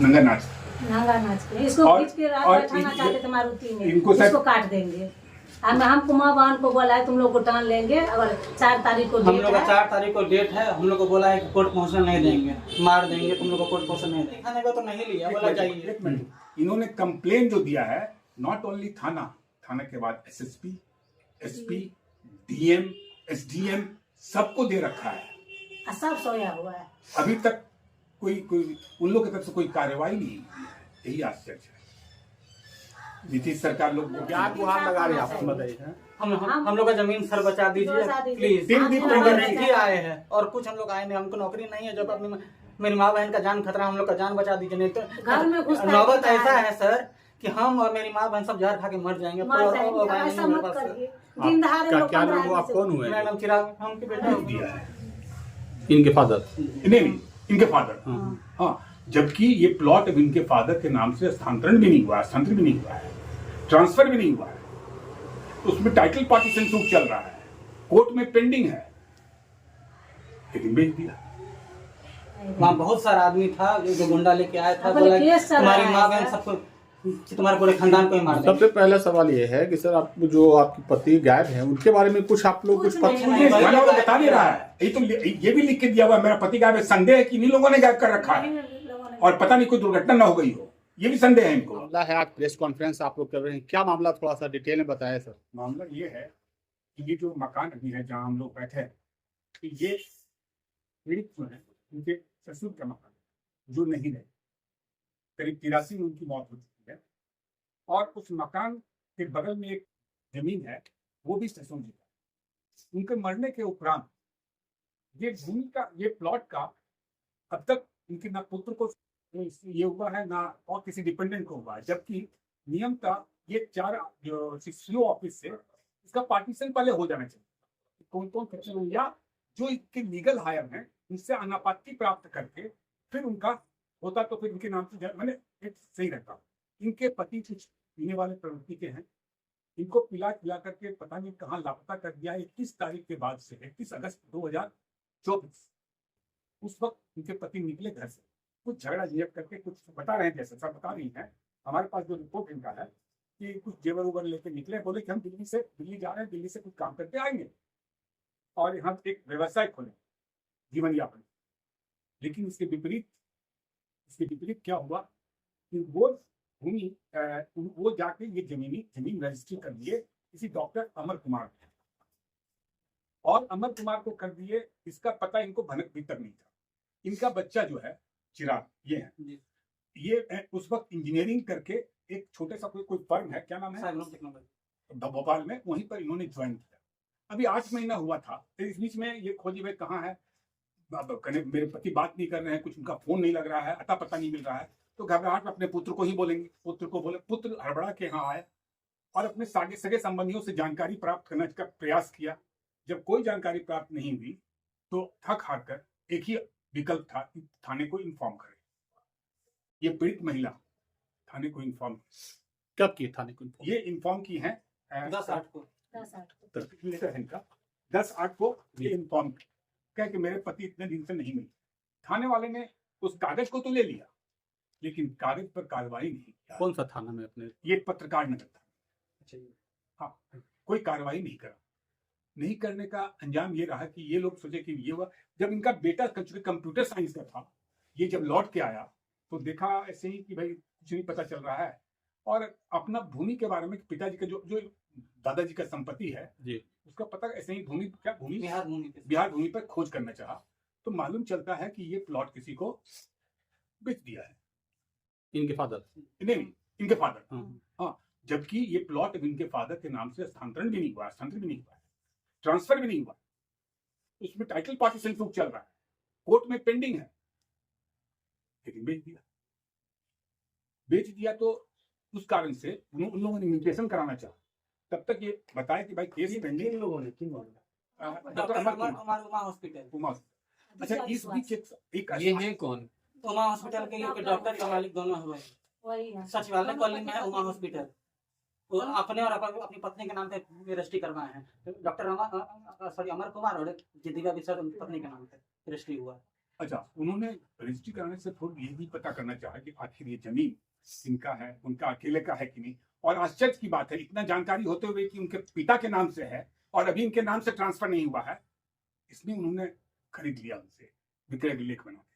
नंगा नाच के इसको खींच के रात बैठाना चाहते थे मारुति में, इसको काट देंगे। हमको माँ बहन को बोला है तुम लोग को टान लेंगे, अगर 4 तारीख को हम लोग का 4 तारीख को डेट है। हम लोग को बोला है कि कोर्ट पहुंचने नहीं देंगे, मार देंगे तुम लोग को, कोर्ट पहुंचने नहीं देंगे। थाने का तो नहीं लिया, बोला जाइए। इन्होंने कंप्लेन जो दिया है, नॉट ओनली थाना के बाद एसएसपी, एसपी, डीएम, एसडीएम सबको दे रखा है, सब सोया हुआ है। अभी तक कोई उन लोग की तरफ से कोई कार्रवाई नहीं। यही आश्चर्य है। नीतीश सरकार लोग क्या गुहार लगा रहे हैं आप बताइए। हम लोग का जमीन सर बचा दीजिए प्लीज। 3 दिन ही आए हैं और कुछ हम लोग आए नहीं, हमको नौकरी नहीं है। जब अपनी मेरी माँ बहन का जान खतरा, हम लोग का जान बचा दीजिए। नहीं तो घर में नौबत ऐसा है सर कि हम और मेरी माँ बहन सब जहर खा के मर जाएंगे। क्या नाम हुआ, आप कौन हुए? मेरा नाम चिराग, हम बेटा दिया है इनके फादर? नहीं, इनके फादर। हाँ, जबकि ये प्लॉट अब इनके फादर के नाम से स्थानांतरण भी नहीं हुआ, हस्तांतरण भी नहीं हुआ है, ट्रांसफर भी नहीं हुआ है। उसमें टाइटल पार्टीशन सूट चल रहा है, कोर्ट में पेंडिंग है, लेकिन बेच दिया। वहाँ बहुत सारा आदमी था जो गुंडा लेके आया था, बोला तुम्हारी माँ बहन सबको, तुम्हारे पूरे खानदान को ही मार देंगे। सबसे पहला सवाल ये है कि सर आप जो आपके पति गायब हैं उनके बारे में कुछ आप लोग कुछ बता नहीं रहा है। ये भी लिख के दिया हुआ है, मेरा पति गायब है। संदेह है कि इन्हीं लोगों ने गायब कर रखा है और पता नहीं कोई दुर्घटना ना हो गई हो, ये भी संदेह है इनको। मामला है, आज प्रेस कॉन्फ्रेंस आप लोग कर रहे हैं, क्या मामला थोड़ा सा डिटेल में बताएं सर। मामला ये है कि ये जो मकान अभी है जहाँ हम लोग बैठे हैं, ये पीड़ित जो है उनके ससुर का मकान जो नहीं रहे, करीब 83 में उनकी मौत हो चुकी है। और उस मकान के बगल में एक जमीन है, वो भी ससुर जी का। उनके मरने के उपरांत ये भूमि का, ये प्लॉट का अब तक उनके ना पुत्र को ये हुआ है ना और किसी डिपेंडेंट को हुआ है। जबकि नियम था ये 4 सीओ ऑफिस से इसका पार्टीशन पहले हो जाना चाहिए। कौन कौन सेक्शन या जो इसके लीगल हायर हैं उनसे अनापत्ति प्राप्त करके फिर उनका होता तो फिर इनके नाम से मैंने सही रहता। इनके पति कुछ पीने वाले प्रवृत्ति के हैं, इनको पिला करके पता नहीं कहाँ लापता कर दिया। 21 तारीख के बाद से 21 अगस्त 2024 उस वक्त इनके पति निकले घर से, कुछ झगड़ा झेप करके, कुछ बता रहे हैं जैसे सब बता रही हैं। हमारे पास जो रिपोर्ट इनका है कि कुछ जेवर उबर लेके निकले, बोले कि हम दिल्ली जा रहे हैं, दिल्ली से कुछ काम करके आएंगे और यहाँ एक व्यवसाय खोले जीवन यापन। लेकिन इसके विपरीत क्या हुआ कि वो भूमि वो जाके ये जमीन रजिस्ट्री कर दिए किसी डॉक्टर अमर कुमार को, और अमर कुमार को कर दिए। इसका पता इनको भनक भी तक नहीं था। इनका बच्चा जो है चिराग, ये उस वक्त इंजीनियरिंग करके एक छोटे सा कोई फर्म है, क्या नाम है, भोपाल में, वहीं पर इन्होंने ज्वाइन किया। अभी 8 महीना हुआ था, तो इस बीच में ये खोजी भाई कहाँ है, मेरे पति बात नहीं कर रहे हैं, कुछ उनका फोन नहीं लग रहा है, अता पता नहीं मिल रहा है। तो घबराहट में अपने पुत्र को ही बोलेंगे, पुत्र को बोले। पुत्र हड़बड़ा के यहाँ आए और अपने सगे संबंधियों से जानकारी प्राप्त करने का प्रयास किया। जब कोई जानकारी प्राप्त नहीं हुई तो थक हार कर एक ही विकल्प था कि थाने को इन्फॉर्म करें। ये पीड़ित महिला थाने को इन्फॉर्म कब की थाने को? ये इन्फॉर्म की है 10/8 को। 10/8 को ये इन्फॉर्म किया कि मेरे पति इतने दिन से नहीं मिले। थाने वाले ने उस कागज को तो ले लिया, लेकिन कागज पर कार्रवाई नहीं किया। कौन सा थाना में अपने? ये पत्रकार नगर था। हाँ, कोई कार्रवाई नहीं करा। नहीं करने का अंजाम ये रहा कि ये लोग सोचे कि ये हुआ। जब इनका बेटा कंप्यूटर साइंस का था, ये जब लौट के आया तो देखा ऐसे ही कि भाई कुछ नहीं पता चल रहा है, और अपना भूमि के बारे में पिताजी का जो दादाजी का संपत्ति है जी, उसका पता ऐसे ही बिहार भूमि पर खोज करना चाहा तो मालूम चलता है कि ये प्लॉट किसी को बेच दिया है। इनके फादर? नहीं, इनके फादर। हाँ, जबकि ये प्लॉट इनके फादर के नाम से स्थानांतरण भी नहीं हुआ, ट्रांसफर भी नहीं हुआ। उसमें टाइटल पार्टीशन सूट चल रहा है, कोर्ट में पेंडिंग है, लेकिन बेच दिया। तो उस कारण से उन लोगों ने म्यूटेशन कराना चाहा। तब तक ये बताया कि भाई केस पेंडिंग। किन लोगों ने? Doctor Uma hospital. अच्छा, इस बीच एक ये है कौन? उमा हॉस्पिटल के डॉक्टर का मालिक दोनों हुए। सचिवालय कॉलोनी में है उमा हॉस्पिटल। वो अपने और अपनी पत्नी के नाम पे रजिस्ट्री करवाए हैं। डॉक्टर अमर कुमार और जीतिका विसर उनकी पत्नी के नाम पे रजिस्ट्री हुआ। अच्छा, उन्होंने रजिस्ट्री कराने से थोड़ा ये भी पता करना चाहा कि आखिर ये जमीन इनका है, उनका अकेले का है कि नहीं। और आश्चर्य की बात है, इतना जानकारी होते हुए कि उनके पिता के नाम से है और अभी इनके नाम से ट्रांसफर नहीं हुआ है, इसमें उन्होंने खरीद लिया उनसे विक्रय अभिलेख बना के।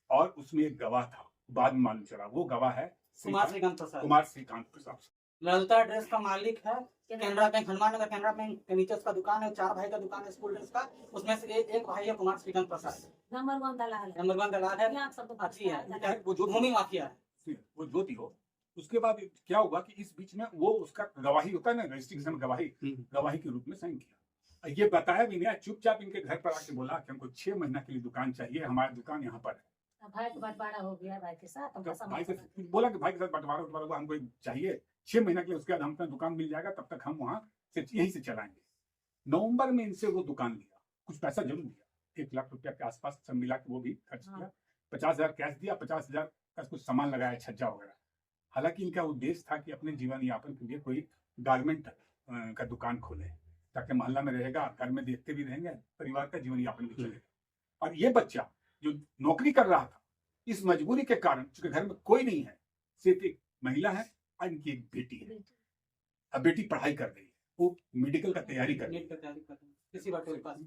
और उसमें एक गवाह था, बाद में मालूम चला वो गवाह है कुमार श्रीकांत प्रसाद। कुमार श्रीकांत प्रसाद ललिता ड्रेस का मालिक है, कैनरा बैंक, हनुमान नगर कैनरा बैंक के नीचे उसका दुकान है, 4 भाई का दुकान है स्कूल ड्रेस का, उसमें से एक भाई है कुमार श्रीकांत प्रसाद, नंबर 1 दलाल है। नंबर 1 दलाल है, यहाँ सब अच्छी है, वो जो भूमि माफिया है। वो ज्योति हो। उसके बाद क्या हुआ कि इस बीच में वो उसका गवाही होता है ना, रजिस्ट्री के समय गवाही के रूप में साइन किया। ये बताया भी नहीं, चुपचाप इनके घर पर आके बोला कि हमको 6 महीना के लिए दुकान चाहिए, हमारी दुकान यहाँ पर है। भाई का बंटवारा हो गया भाई के साथ, हमको तो भाई समझ से बोला कि भाई के साथ बंटवारा हुआ, हमको चाहिए 6 महीना के लिए, उसके बाद हम अपना दुकान मिल जाएगा, तब तक हम वहाँ से यहीं से चलाएंगे। नवंबर में इनसे वो दुकान लिया, कुछ पैसा जरूर दिया, 1 लाख रुपया के आसपास सब मिला के वो भी खर्च किया। 50,000 कैश दिया, 50,000 का कुछ सामान लगाया, छज्जा वगैरह। हालांकि इनका उद्देश्य था कि अपने जीवन यापन के लिए कोई गारमेंट का दुकान खोले, ताकि मोहल्ला में रहेगा, घर में देखते भी रहेंगे, परिवार का जीवन यापन भी चलेगा। और ये बच्चा जो नौकरी कर रहा था, इस मजबूरी के कारण, चूंकि घर में कोई नहीं है, सिर्फ एक महिला है और इनकी एक बेटी है। अब बेटी पढ़ाई कर रही है, वो मेडिकल का तैयारी कर रही है,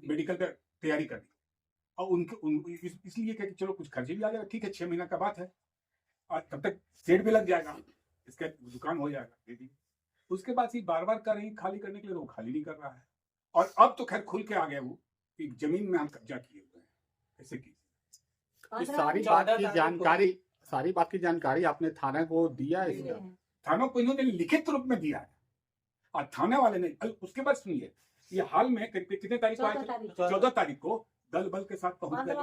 मेडिकल का तैयारी कर रही है। और उनके इसलिए कि चलो कुछ खर्चे भी आ जाएगा, ठीक है 6 महीना का बात है, और तब तक सेट भी लग जाएगा, इसका दुकान हो जाएगा दीदी। उसके बाद ही बार बार कर रही खाली करने के लिए, वो खाली नहीं कर रहा है। और अब तो खैर खुल के आ गया वो कि जमीन में हम कब्जा किए हुए हैं, ऐसे की इस सारी बात की जानकारी आपने थाना को दिया है इसका? थाना को इन्होंने लिखित रूप में दिया है और थाने वाले ने। उसके बाद सुनिए, ये हाल में कितने तारीख को आए थे? 14 तारीख को दल बल के साथ पहुंच गए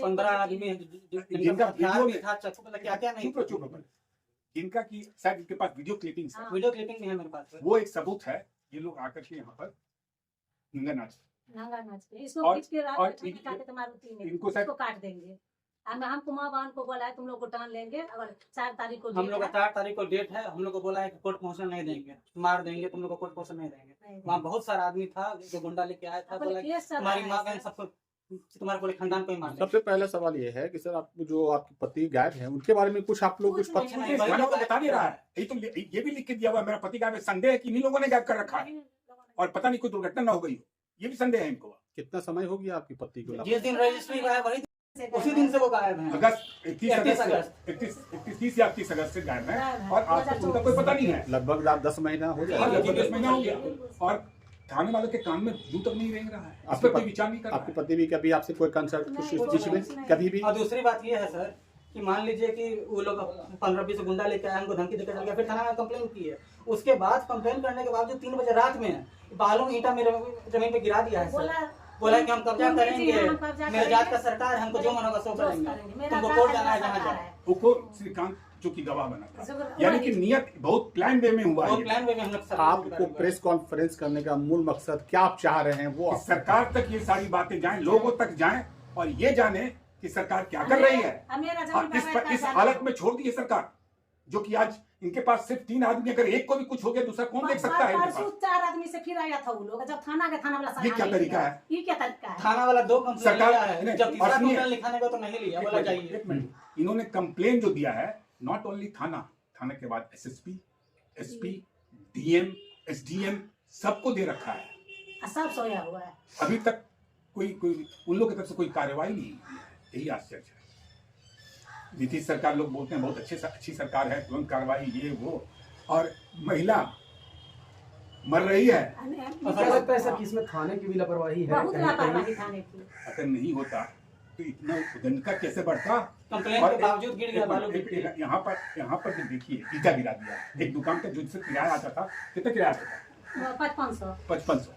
15 आदमी जिनका वीडियो में था, क्या नहीं, चुप जिनका की शायद इनके पास वीडियो क्लिपिंग है, वीडियो क्लिपिंग भी है मेरे पास। वो एक सबूत है। ये लोग आकर के यहाँ पर नंगा नाच इसको खींच के रात में काट के मारुति में इनको शायद इसको काट देंगे। हम कुमार बान को बोला है तुम लोग को टान लेंगे, अगर 4 तारीख को हम लोग का 4 तारीख को डेट है, हम लोग को बोला है कि कोर्ट पहुंचने नहीं देंगे, मार देंगे, तुम लोग को कोर्ट पहुंचने नहीं देंगे। वहाँ बहुत सारा आदमी था जो गुंडा लेके आया था, बोला तुम्हारी माँ बहन सबको, तुम्हारे पूरे खानदान को ही मार। सबसे पहला सवाल ये है कि सर आप जो आपके पति गायब हैं उनके बारे में कुछ आप लोग कुछ बता नहीं रहा है। ये भी लिख के दिया हुआ मेरा पति गायब है। संदेह है कि इन्हीं लोगों ने गायब कर रखा है और पता नहीं कोई दुर्घटना ना हो गई हो, ये भी संदेह है इनको। कितना समय हो गया आपकी पति को? जिस दिन रजिस्ट्री हुआ है वही उसी दिन से वो गायब है। अगस्त 31 या 31 अगस्त से गायब है और आज तक उनका कोई पता नहीं है। लगभग 10 महीना हो गया। 10 महीना हो गया और थाने वालों के कान में जू तक नहीं रेंग रहा है, आप पर कोई विचार नहीं कर रहा। आपके पति भी कभी आपसे कोई कंसल्ट कभी भी? और दूसरी बात ये है सर कि मान लीजिए कि वो लोग 15-20 गुंडा लेकर आए, हमको धमकी देकर चल गया, फिर थाना में कंप्लेन की है। उसके बाद कंप्लेन करने के बाद 3 बजे रात में बालू ईंटा मेरे जमीन पे गिरा दिया है सर। बोला कि हम कब्जा करेंगे, मेरे जात का सरकार है, हमको जो मन होगा सो करेंगे, तुमको कोर्ट जाना है जहाँ जाए। वो श्रीकांत जो की गवाह बना था, यानी कि नियत बहुत प्लान वे में हुआ है। प्लान वे में हम लोग आपको प्रेस कॉन्फ्रेंस करने का मूल मकसद क्या आप चाह रहे हैं? वो सरकार तक ये सारी बातें जाएं, लोगों तक जाएं और ये जाने कि सरकार क्या कर रही है। इस हालत में छोड़ दी है सरकार, जो कि आज इनके पास सिर्फ 3 आदमी, अगर एक को भी कुछ हो गया दूसरा कौन देख सकता है? 4 आदमी से फिर आया था वो लोग, जब थाना वाला ये क्या तरीका है? ये क्या तरीका है? थाना वाला 2 कंप्लेन सरकार है, जब तीसरा कंप्लेन लिखाने का तो नहीं लिया, बोला जाइए। इन्होंने कंप्लेन जो दिया है, नॉट ओनली थाना के बाद एसएसपी, एसपी, डीएम, एसडीएम सबको दे रखा है, सब सोया हुआ है। अभी तक कोई उन लोगों की तरफ से कोई कार्रवाई नहीं हुई है। यही आश्चर्य है। नीतीश सरकार लोग बोलते हैं बहुत अच्छी सरकार है, तुरंत कार्रवाई, ये वो, और महिला मर रही है। लगता है सर कि इसमें थाने की भी लापरवाही है। बहुत लापरवाही थाने की। अगर नहीं होता तो इतना दंडका कैसे बढ़ता? कंप्लेन के बावजूद गिर गया बालू। यहाँ पर जो देखिए ईटा गिरा दिया, एक दुकान का जो जिससे किराया आता था, कितना किराया आता था? 5500।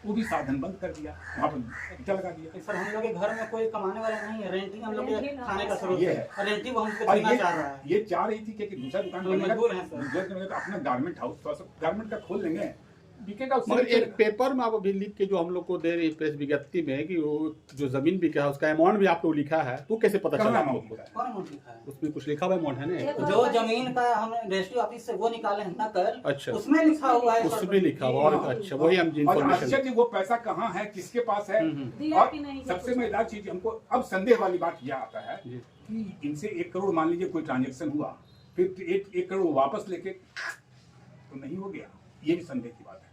वो भी साधन बंद कर दिया, वहाँ पर ईटा लगा दिया। सर हम लोग के घर में कोई कमाने वाला नहीं है, रेंटिंग हम लोग के खाने का स्रोत ये है, रेंटिंग वो हमको और देना चाह रहा है। ये चाह रही थी कि दूसरा दुकान मजबूर है सर। तो अपना गारमेंट हाउस, थोड़ा सा गारमेंट का खोल लेंगे, बिकेगा उससे मगर भी एक चलेगा। पेपर में आप अभी लिख के जो हम लोग को दे रही प्रेस विज्ञप्ति में कि वो जो जमीन बिका है उसका अमाउंट भी आप लोग लिखा है, तो कैसे पता कहाँ चला आप amount लोग को? लिखा है? कौन अमाउंट लिखा है? उसमें कुछ लिखा हुआ अमाउंट है ना? जो जमीन का हम रजिस्ट्री ऑफिस से वो निकाले हैं नकल, अच्छा, उसमें लिखा हुआ है उसमें लिखा हुआ और हाँ। अच्छा वही हम और इन्फॉर्मेशन। आश्चर्य वो पैसा कहाँ है, किसके पास है। दिया और कि नहीं सबसे मजेदार चीज हमको अब संदेह वाली बात यह आता है जी। कि इनसे 1 करोड़ मान लीजिए कोई ट्रांजेक्शन हुआ, फिर 1 करोड़ वापस लेके तो नहीं हो गया, ये भी संदेह की बात है।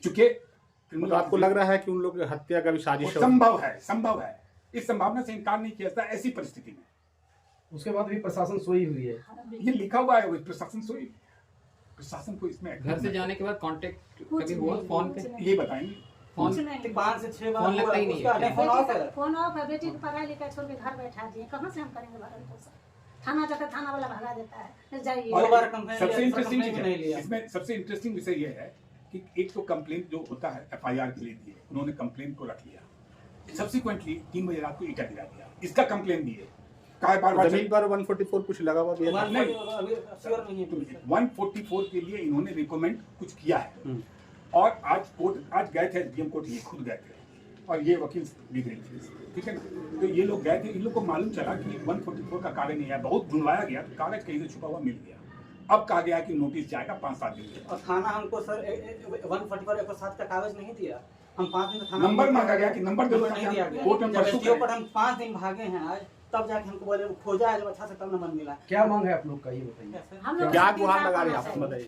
चूंकि मतलब आपको लग रहा है कि उन लोग की हत्या का भी साजिश है? संभव है, इस संभावना से इनकार नहीं किया जाता ऐसी परिस्थिति में। उसके बाद भी प्रशासन सोई हुई है। ये लिखा हुआ है, वो प्रशासन सोई, प्रशासन को इसमें घर से जाने के बाद कांटेक्ट कभी हुआ फोन पे? ये बताएंगे। फोन कुछ नहीं। 5 से 6 बार फोन लगता ही नहीं है। उसका नहीं, फोन ऑफ है। फोन ऑफ है, बेटी को पढ़ाई लिखाई छोड़ के घर बैठा दिए, कहाँ से हम करेंगे भरण पोषण? थाना जाकर थाना वाला भगा देता है, जाइए। और बार कंप्लेंट सबसे लिया, इंटरेस्टिंग कंप्लेंट चीज नहीं है लिया। इसमें, सबसे इंटरेस्टिंग विषय ये है कि एक तो कंप्लेंट जो होता है FIR के लिए दिए, उन्होंने कंप्लेंट को रख लिया, सब्सिक्वेंटली 3 बजे रात को ईटा गिरा दिया, इसका कंप्लेंट दिए कहा बार जमीन पर 144 कुछ लगा हुआ भी है? नहीं। अभी श्योर नहीं है पुलिस। 144 के लिए इन्होंने रिकमेंड कुछ किया है। और आज कोर्ट, आज गए थे SDM कोर्ट, ये खुद गए थे और ये वकील भी गए थे, ठीक है ना। तो ये लोग गए थे, इन लोग को मालूम चला कि 144 का कागज नहीं है, बहुत ढूंढवाया गया, कागज कहीं से छुपा हुआ मिल गया। अब कहा गया कि नोटिस जाएगा 5-7 दिन में। और थाना हमको सर 144 107 का कागज नहीं दिया। हम 5 दिन थाना नंबर मांगा गया कि नंबर दे दो, नहीं दिया गया। कोर्ट में जब परसों SDO पर गए। हम 5 दिन भागे हैं आज, तब जाके हमको बोले खोजा है, जब अच्छा से तब नंबर मिला। क्या मांग है आप लोग का, ये बताइए। कैसे? हम लोग क्या को गुहार इंसाफ लगा रहे हैं होना आप चाहिए। बताइए?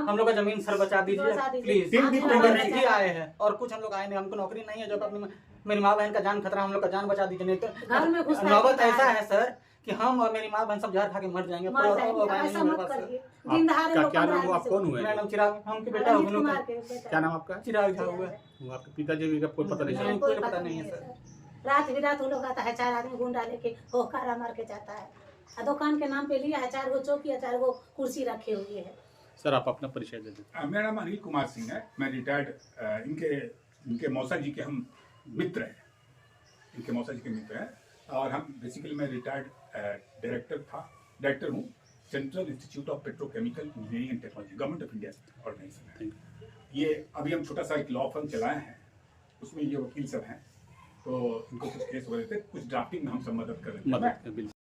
हम लोग का जमीन सर बचा बचा दीजिए दीजिए। प्लीज। तीन दिन हम के लोग अंदर ही आए हैं और कुछ हम लोग आए नहीं, हमको नौकरी नहीं है, जब अपनी मेरी माँ बहन का जान खतरा, हम लोग का जान बचा दीजिए। नहीं घर में तो घुसता नौबत है। ऐसा है सर कि हम और मेरी माँ बहन सब जहर खा के मर जाएंगे। मर कोई जाएंगे, उपाय नहीं ऐसा है मेरे मत पास, करिए। सर। दिन दहाड़े लोग क्या नाम 15 हुआ, आप कौन हुए? मेरा नाम चिराग, हम के बेटा हो रंजीत दोनों कुमार का। के बेटा। क्या नाम आपका? चिराग झा हुआ है। वो आपके पिताजी भी का कोई पता नहीं चला? नहीं, कोई पता नहीं है सर। रात बिरात वो लोग आता है, 4 आदमी गुंडा लेके होकारा मार के जाता है। और दुकान के नाम पे लिया है, 4 गो चौकी है, 4 गो कुर्सी रखे हुए है। सर आप अपना परिचय दे दें। मेरा नाम अनिल कुमार सिंह है, मैं रिटायर्ड इनके मौसा जी के हम मित्र हैं, इनके मौसा जी के मित्र हैं। और हम बेसिकली, मैं रिटायर्ड डायरेक्टर हूँ central institute of petrochemical engineering and technology, government of India organisation है। ये अभी हम छोटा सा एक लॉ फर्म चलाए हैं, उसमें ये वकील सब हैं, तो इनको कुछ केस हो रहे थे, कुछ ड्राफ्टिंग में हम सब मदद कर रहे थे। मदद बिल्कुल।